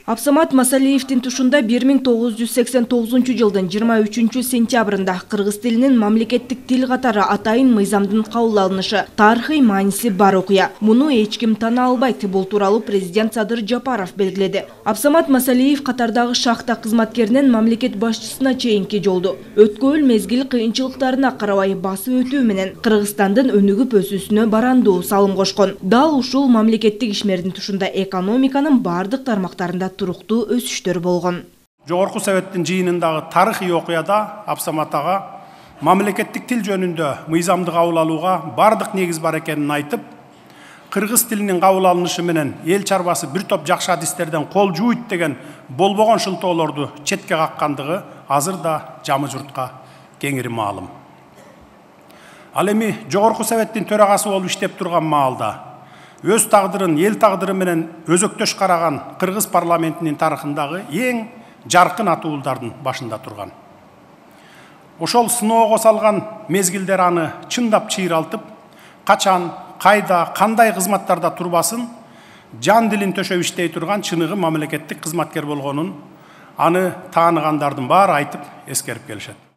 Абсамат Масалиевдин тушунда 1989 жылдын 23 сентябрында кыргыз тилинин мамлекеттик тил катары атайын мыйзамдын кабыл алынышы тарыхый мааниси бар окуя. Муну эч ким тана албайт. Бул тууралуу президент Садыр Жапаров белгиледи. Абсамат Масалиев катардагы шахта кызматкеринен мамлекет башчысына чейинки жолду өткөл мезгил кыйынчылыктарына карабай басып өтүү менен Кыргызстандын өнүгүп өсүүсүнө барандуу салым кошкон. Дал ушул мамлекеттик ишмердин тушунда экономиканын бардык тармактарында туруктуу өсүштөр болгон. Жогорку Советтин жыйынындагы тарыхый окуяда Абсамат ага мамлекеттик тил жөнүндө мыйзамды кабыл алууга бардык негиз бар экенин айтып, кыргыз тилинин кабыл алынышы менен эл чарбасы бир топ жакшы адистерден кол жууйт деген болбогон шылтоолорду четке каккандыгы азыр да жамы журтка кеңири маалым. Ал эми Жогорку Советтин төрагасы болуп иштеп турган маалда өз тагдырын эл тагдыры менен өзөктөш караган кыргыз парламентинин тарыхындагы эң жаркын атуулдардын башында турган. Ошол сыноого салган мезгилдер аны чындап чыйралтып, качан, кайда, кандай кызматтарда турбасын, жан дилин төшөп иштей турган чыныгы мамлекеттик кызматкер болгонун аны тааныгандардын баары айтып эскерип келишет.